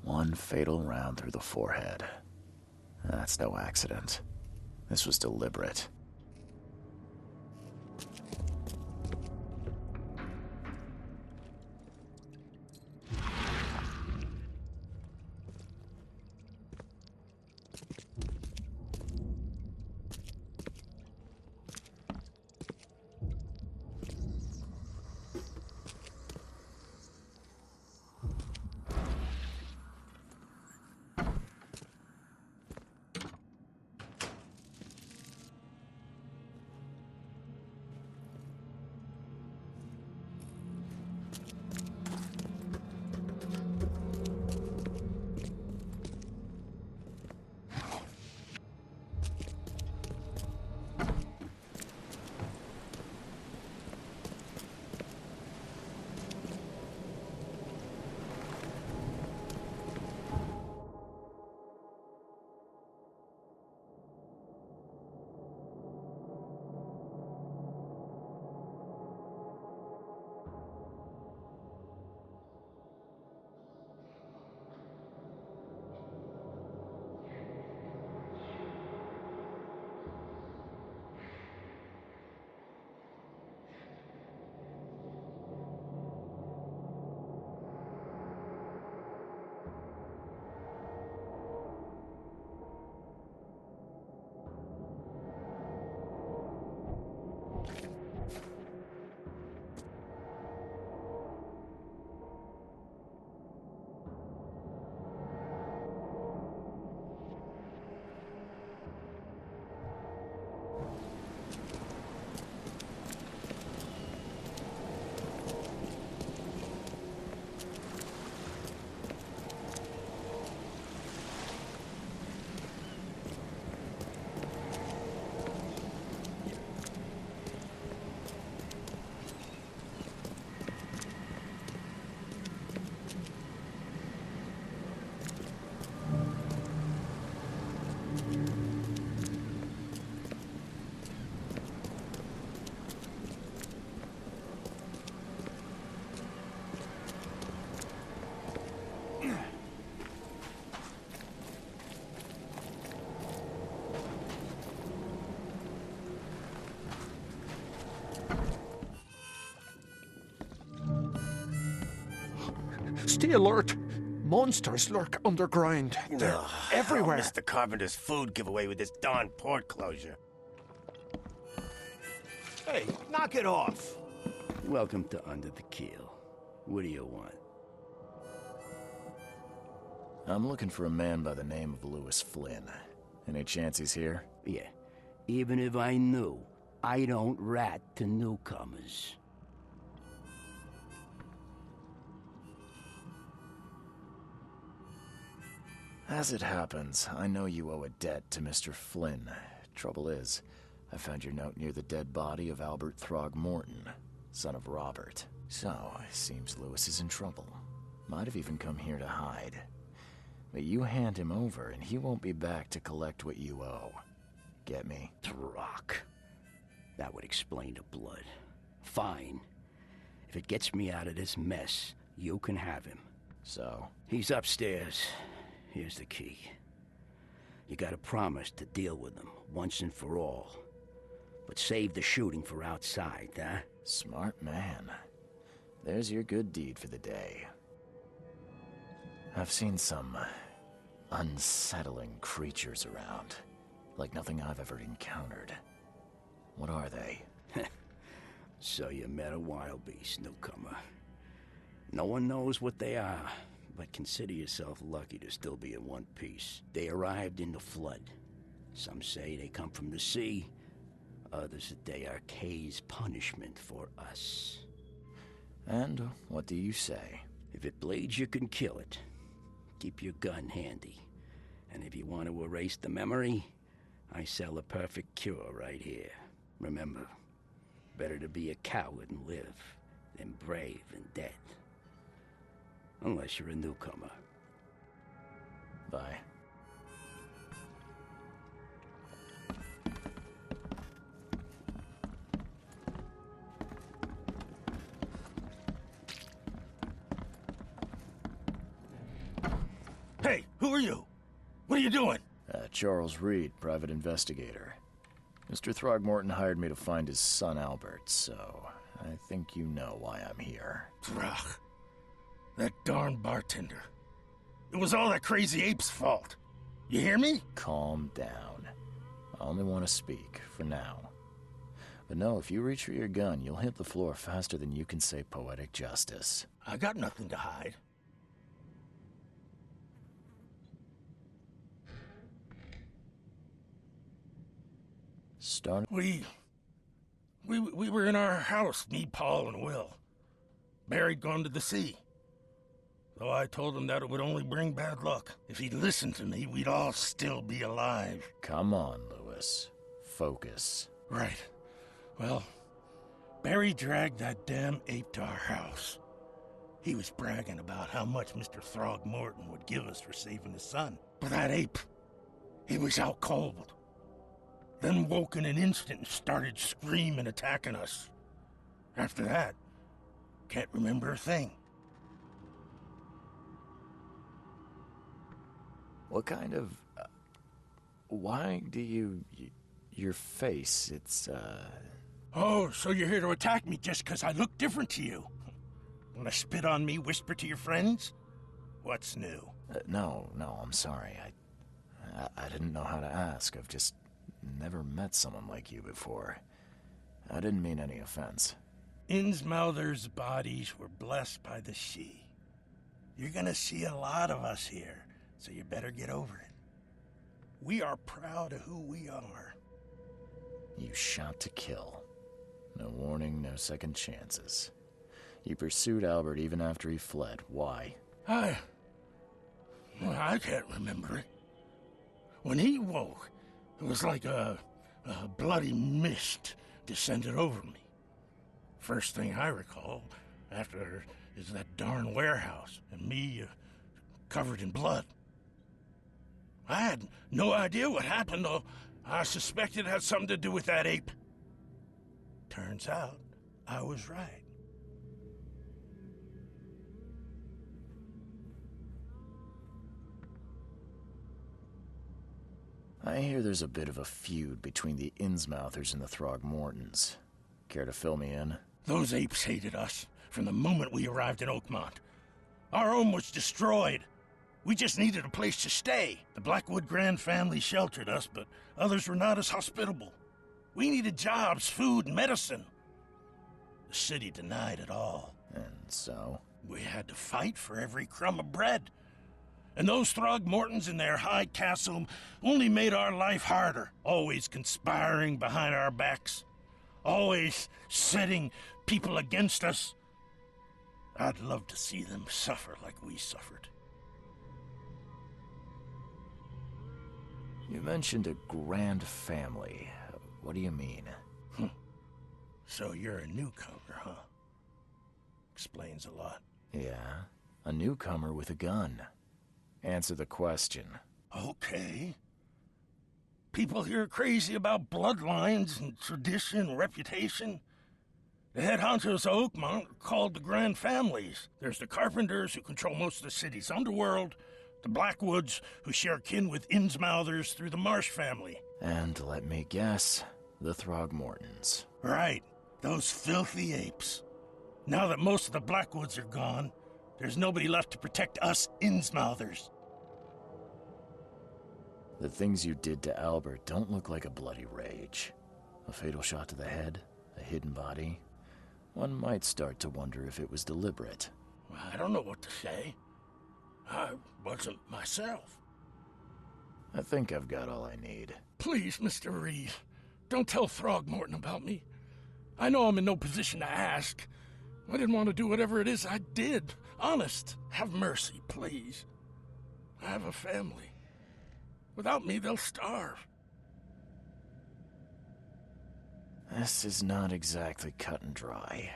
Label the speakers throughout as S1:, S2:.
S1: One fatal round through the forehead. That's no accident. This was deliberate.
S2: Stay alert! Monsters lurk underground. They're everywhere.
S3: I'll miss the carpenter's food giveaway with this darn port closure. Hey, knock it off!
S4: Welcome to Under the Keel. What do you want?
S1: I'm looking for a man by the name of Lewis Flynn. Any chance he's here?
S4: Yeah. Even if I knew, I don't rat to newcomers.
S1: As it happens, I know you owe a debt to Mr. Flynn. Trouble is, I found your note near the dead body of Albert Throgmorton, son of Robert. So, it seems Lewis is in trouble. Might have even come here to hide. But you hand him over and he won't be back to collect what you owe. Get me?
S4: Throck. That would explain the blood. Fine. If it gets me out of this mess, you can have him.
S1: So?
S4: He's upstairs. Here's the key. You gotta promise to deal with him, once and for all. But save the shooting for outside, huh?
S1: Smart man. There's your good deed for the day. I've seen some unsettling creatures around. Like nothing I've ever encountered. What are they?
S4: So you met a wild beast, newcomer. No one knows what they are, but consider yourself lucky to still be in one piece. They arrived in the flood. Some say they come from the sea. Others that they are Kay's punishment for us.
S1: And what do you say?
S4: If it bleeds, you can kill it. Keep your gun handy. And if you want to erase the memory, I sell a perfect cure right here. Remember, better to be a coward and live than brave and dead. Unless you're a newcomer.
S1: Bye.
S3: Who are you? What are you doing?
S1: Charles Reed, private investigator. Mr. Throgmorton hired me to find his son Albert, so I think you know why I'm here.
S3: Throg. That darn bartender. It was all that crazy ape's fault. You hear me?
S1: Calm down. I only want to speak, for now. But no, if you reach for your gun, you'll hit the floor faster than you can say poetic justice.
S3: I got nothing to hide.
S1: Start.
S3: We were in our house, me, Paul, and Will. Barry'd gone to the sea. Though I told him that it would only bring bad luck. If he'd listened to me, we'd all still be alive.
S1: Come on, Lewis. Focus.
S3: Right. Well, Barry dragged that damn ape to our house. He was bragging about how much Mr. Throgmorton would give us for saving his son. But that ape, he was out cold. Then woke in an instant and started screaming, attacking us. After that, can't remember a thing.
S1: What kind of... why do you... your face, it's,
S3: Oh, so you're here to attack me just because I look different to you? Wanna spit on me, whisper to your friends? What's new?
S1: no, I'm sorry. I didn't know how to ask. I've just never met someone like you before. I didn't mean any offense.
S3: Innsmouther's bodies were blessed by the sea. You're gonna see a lot of us here, so you better get over it. We are proud of who we are.
S1: You shot to kill. No warning, no second chances. You pursued Albert even after he fled. Why?
S3: I can't remember it. When he woke, it was like a bloody mist descended over me. First thing I recall after is that darn warehouse and me covered in blood. I had no idea what happened, though. I suspected it had something to do with that ape. Turns out, I was right.
S1: I hear there's a bit of a feud between the Innsmouthers and the Throgmortons. Care to fill me in?
S3: Those apes hated us from the moment we arrived in Oakmont. Our home was destroyed. We just needed a place to stay. The Blackwood Grand family sheltered us, but others were not as hospitable. We needed jobs, food, and medicine. The city denied it all.
S1: And so?
S3: We had to fight for every crumb of bread. And those Throgmortons in their high castle only made our life harder, always conspiring behind our backs, always setting people against us. I'd love to see them suffer like we suffered.
S1: You mentioned a grand family. What do you mean?
S3: So you're a newcomer, huh? Explains a lot.
S1: Yeah, a newcomer with a gun. Answer the question.
S3: Okay. People here are crazy about bloodlines and tradition and reputation. The head honchos of Oakmont are called the Grand Families. There's the Carpenters, who control most of the city's underworld, the Blackwoods, who share kin with Innsmouthers through the Marsh family.
S1: And let me guess, the Throgmortons.
S3: Right, those filthy apes. Now that most of the Blackwoods are gone, there's nobody left to protect us Innsmouthers.
S1: The things you did to Albert don't look like a bloody rage. A fatal shot to the head, a hidden body. One might start to wonder if it was deliberate.
S3: I don't know what to say. I wasn't myself.
S1: I think I've got all I need.
S3: Please, Mr. Reed, don't tell Throgmorton about me. I know I'm in no position to ask. I didn't want to do whatever it is I did. Honest, have mercy, please. I have a family. Without me, they'll starve.
S1: This is not exactly cut and dry.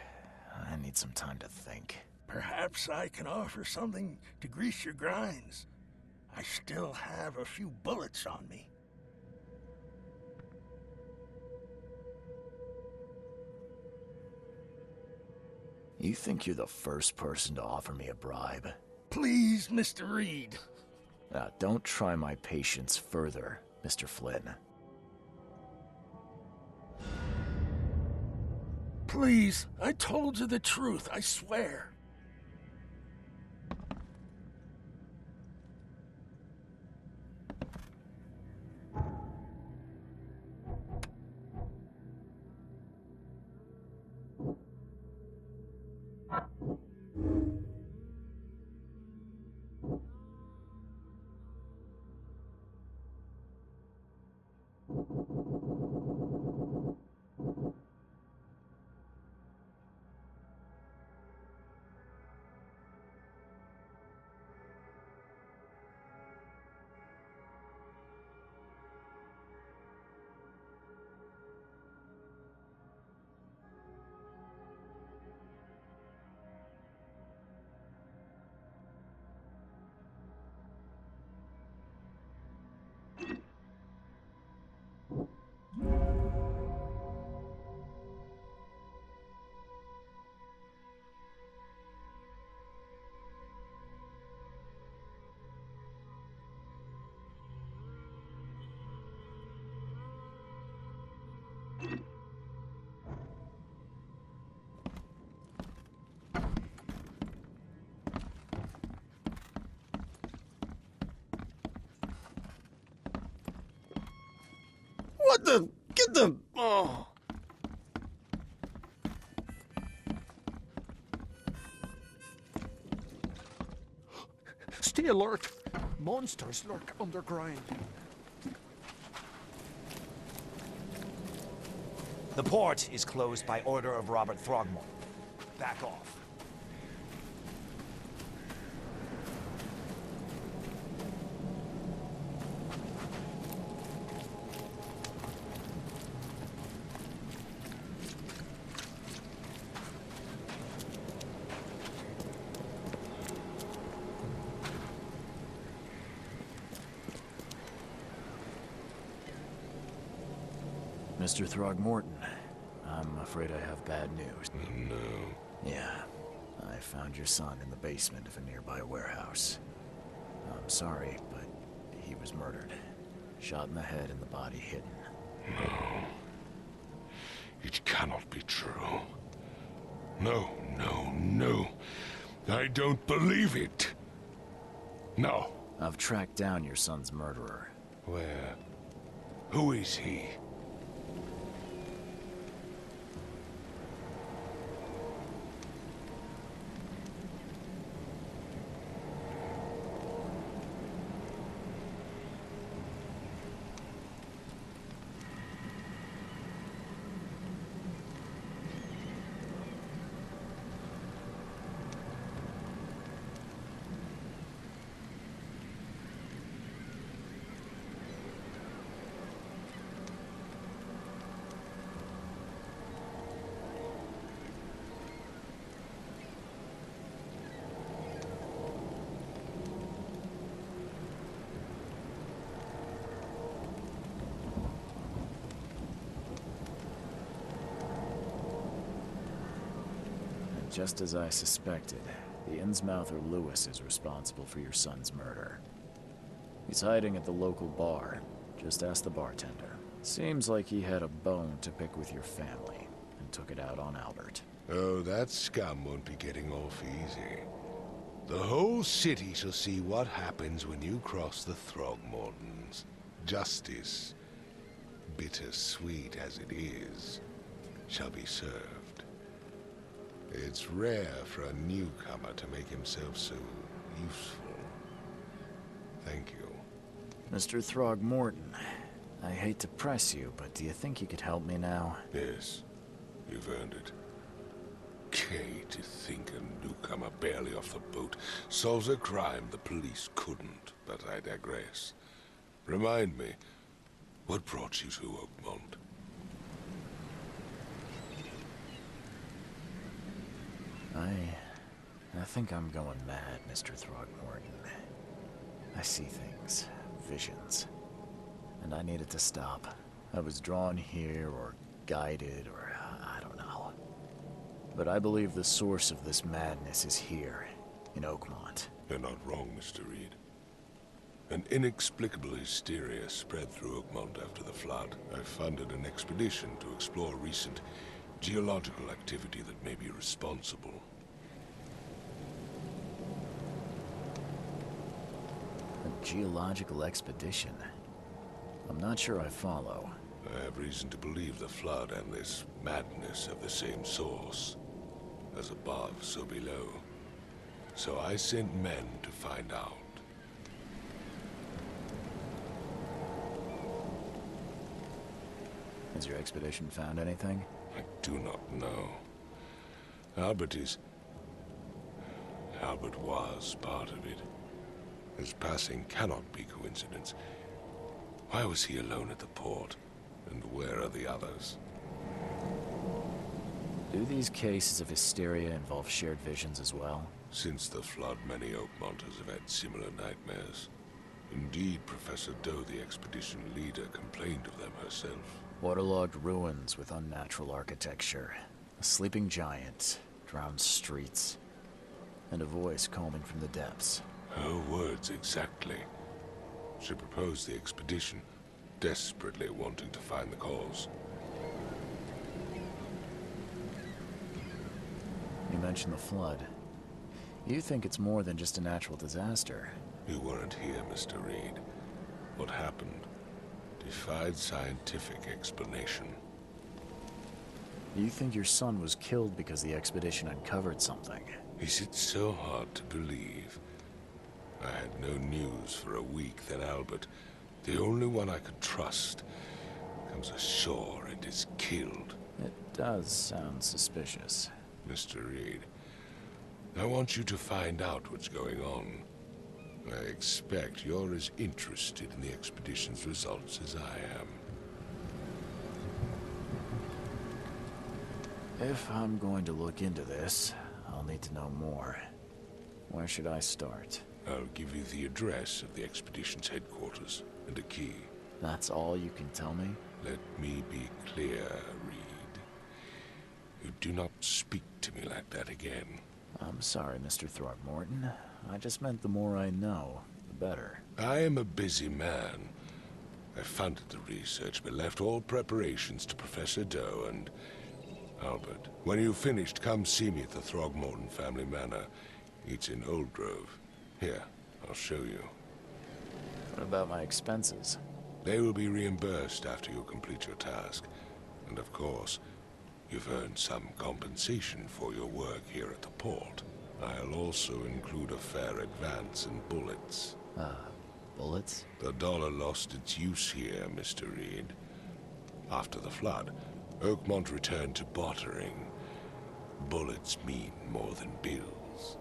S1: I need some time to think.
S3: Perhaps I can offer something to grease your grinds. I still have a few bullets on me.
S1: You think you're the first person to offer me a bribe?
S3: Please, Mr. Reed.
S1: Now, don't try my patience further, Mr. Flynn.
S3: Please, I told you the truth, I swear. What the? Get the... Oh.
S2: Stay alert. Monsters lurk underground.
S5: The port is closed by order of Robert Throgmorton. Back off.
S1: Mr. Throgmorton, I'm afraid I have bad news.
S6: No.
S1: Yeah, I found your son in the basement of a nearby warehouse. I'm sorry, but he was murdered. Shot in the head and the body hidden.
S6: No. It cannot be true. No, no, no. I don't believe it. No.
S1: I've tracked down your son's murderer.
S6: Where? Who is he?
S1: Just as I suspected, the Innsmouther Lewis is responsible for your son's murder. He's hiding at the local bar. Just ask the bartender. Seems like he had a bone to pick with your family, and took it out on Albert.
S6: Oh, that scum won't be getting off easy. The whole city shall see what happens when you cross the Throgmortons. Justice, bittersweet as it is, shall be served. It's rare for a newcomer to make himself so useful. Thank you.
S1: Mr. Throgmorton, I hate to press you, but do you think you could help me now?
S6: Yes, you've earned it. Gay to think a newcomer barely off the boat solves a crime the police couldn't, but I digress. Remind me, what brought you to Oakmont?
S1: I think I'm going mad, Mr. Throgmorton. I see things, visions, and I needed to stop. I was drawn here, or guided, or I don't know. But I believe the source of this madness is here, in Oakmont.
S6: You're not wrong, Mr. Reed. An inexplicable hysteria spread through Oakmont after the flood. I funded an expedition to explore recent geological activity that may be responsible.
S1: A geological expedition? I'm not sure I follow.
S6: I have reason to believe the flood and this madness have the same source. As above, so below. So I sent men to find out.
S1: Has your expedition found anything?
S6: I do not know. Albert was part of it. His passing cannot be coincidence. Why was he alone at the port? And where are the others?
S1: Do these cases of hysteria involve shared visions as well?
S6: Since the flood, many Oakmonters have had similar nightmares. Indeed, Professor Doe, the expedition leader, complained of them herself.
S1: Waterlogged ruins with unnatural architecture, a sleeping giant, drowned streets, and a voice calling from the depths.
S6: Her words exactly. She proposed the expedition, desperately wanting to find the cause.
S1: You mentioned the flood. You think it's more than just a natural disaster.
S6: You weren't here, Mr. Reed. What happened defied scientific explanation.
S1: You think your son was killed because the expedition uncovered something?
S6: Is it so hard to believe? I had no news for a week, then Albert, the only one I could trust, comes ashore and is killed.
S1: It does sound suspicious.
S6: Mr. Reed, I want you to find out what's going on. I expect you're as interested in the expedition's results as I am.
S1: If I'm going to look into this, I'll need to know more. Where should I start?
S6: I'll give you the address of the expedition's headquarters and a key.
S1: That's all you can tell me?
S6: Let me be clear, Reed. You do not speak to me like that again.
S1: I'm sorry, Mr. Throgmorton. I just meant the more I know, the better.
S6: I am a busy man. I funded the research, but left all preparations to Professor Doe and Albert. When you've finished, come see me at the Throgmorton family manor. It's in Old Grove. Here, I'll show you.
S1: What about my expenses?
S6: They will be reimbursed after you complete your task. And of course, you've earned some compensation for your work here at the port. I'll also include a fair advance in bullets.
S1: Bullets?
S6: The dollar lost its use here, Mr. Reed. After the flood, Oakmont returned to bartering. Bullets mean more than bills.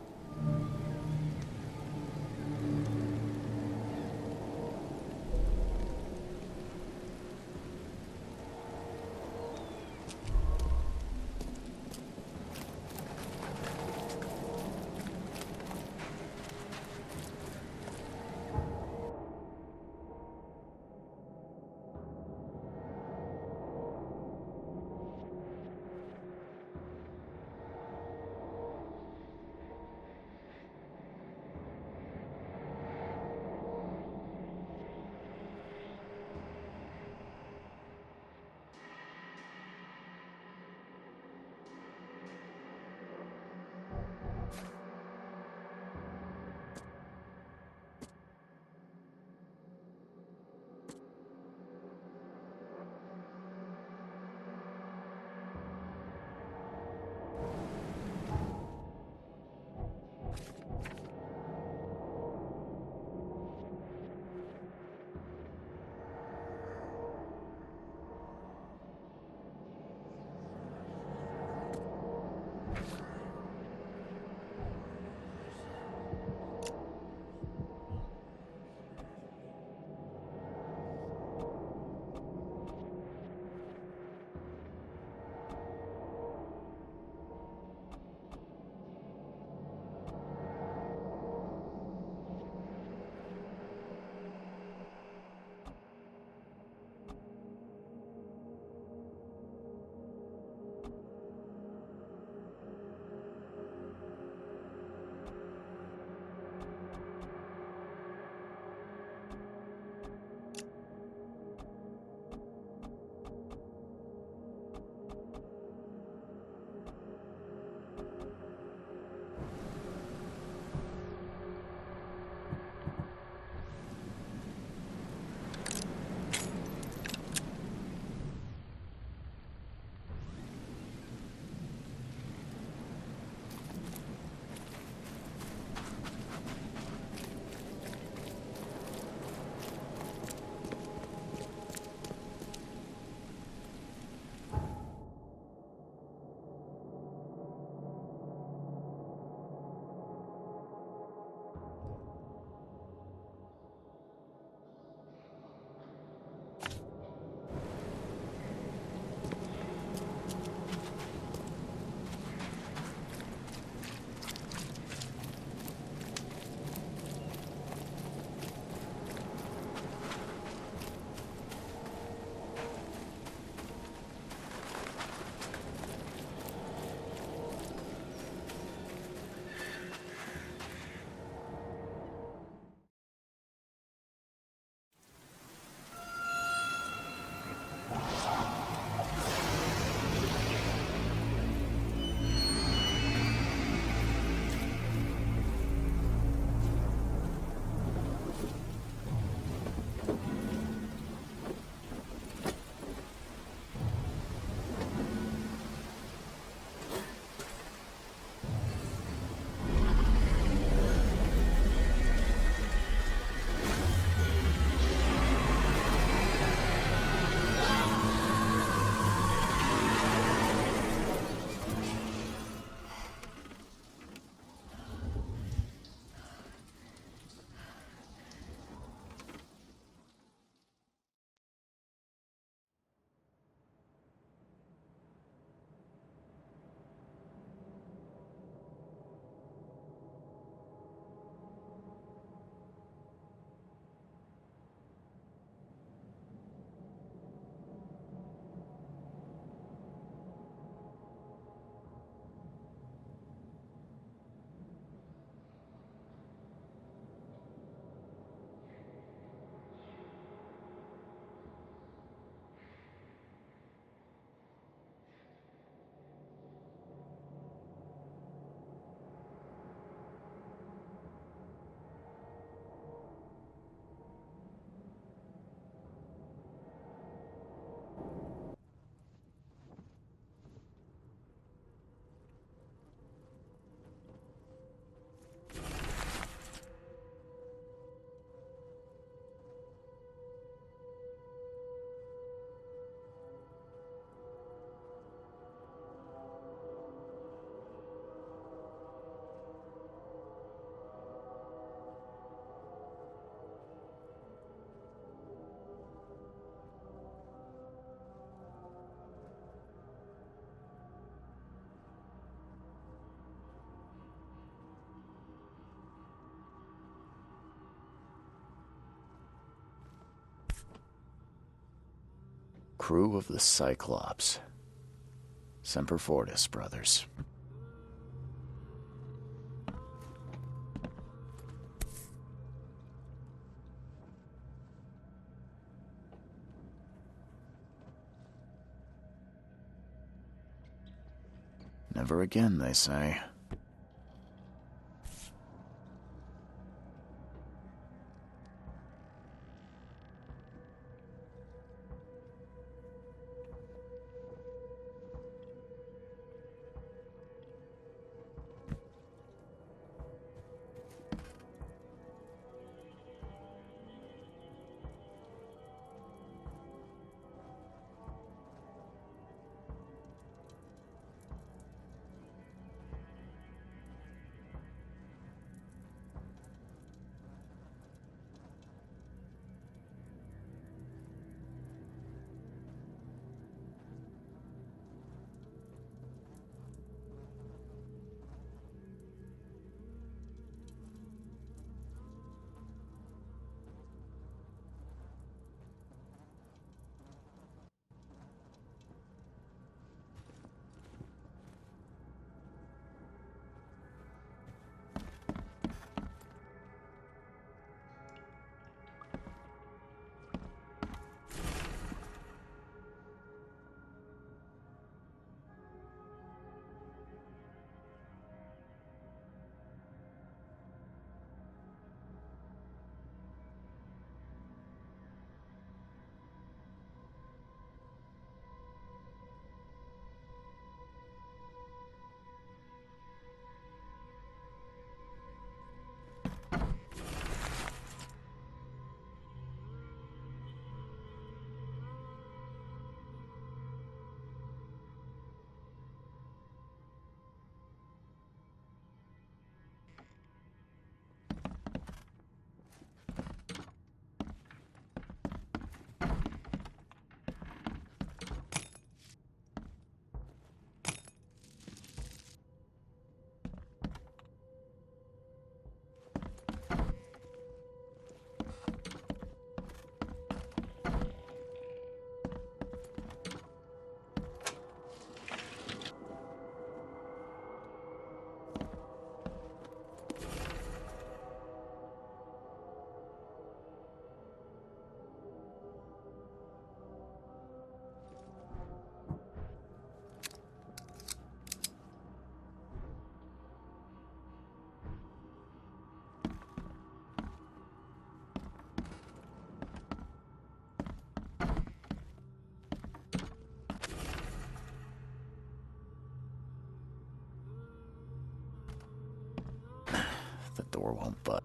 S1: crew of the Cyclops. Semper Fortis, brothers. Never again, they say. The door won't budge.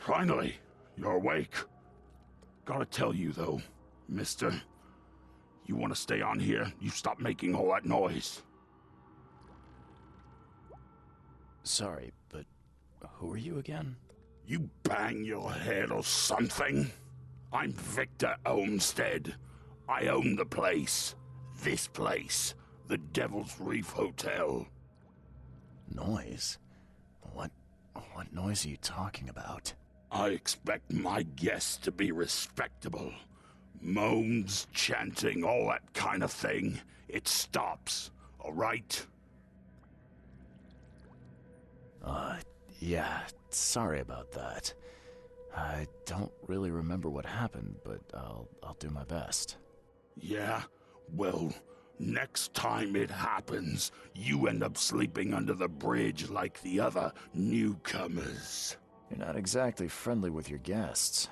S7: Finally, you're awake. Gotta tell you, though, mister, you want to stay on here, you stop making all that noise.
S1: Sorry, but who are you again?
S7: You bang your head or something? I'm Victor Olmsted. I own the place. This place. The Devil's Reef Hotel.
S1: Noise? What noise are you talking about?
S7: I expect my guests to be respectable. Moans, chanting, all that kind of thing. It stops, all right?
S1: Yeah, sorry about that. I don't really remember what happened, but I'll do my best.
S7: Yeah? Well, next time it happens, you end up sleeping under the bridge like the other newcomers.
S1: You're not exactly friendly with your guests.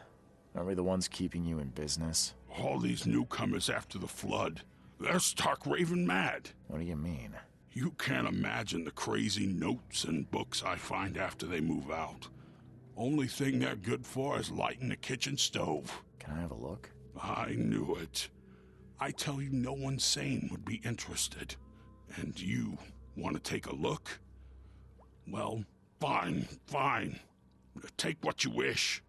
S1: Aren't we the ones keeping you in business?
S7: All these newcomers after the flood, they're stark raving mad.
S1: What do you mean?
S7: You can't imagine the crazy notes and books I find after they move out. Only thing they're good for is lighting the kitchen stove.
S1: Can I have a look?
S7: I knew it. I tell you, no one sane would be interested. And you want to take a look? Well, fine. Take what you wish.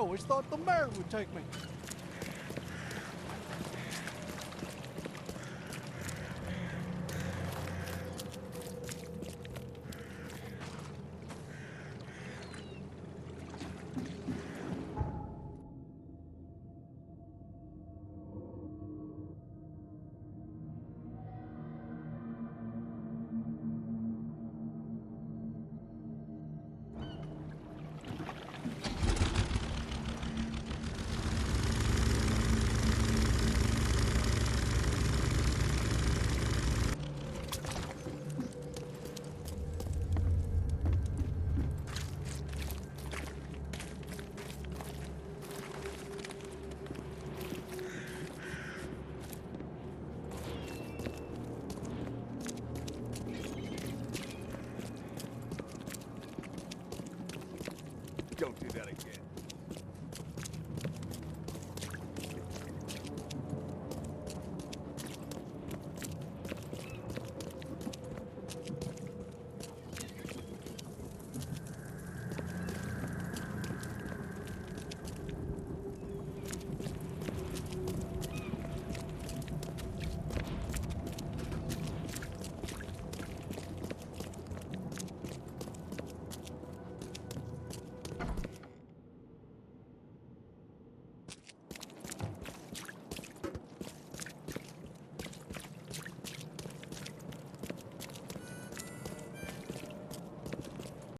S2: always thought the mare would take me.
S8: Don't do that again.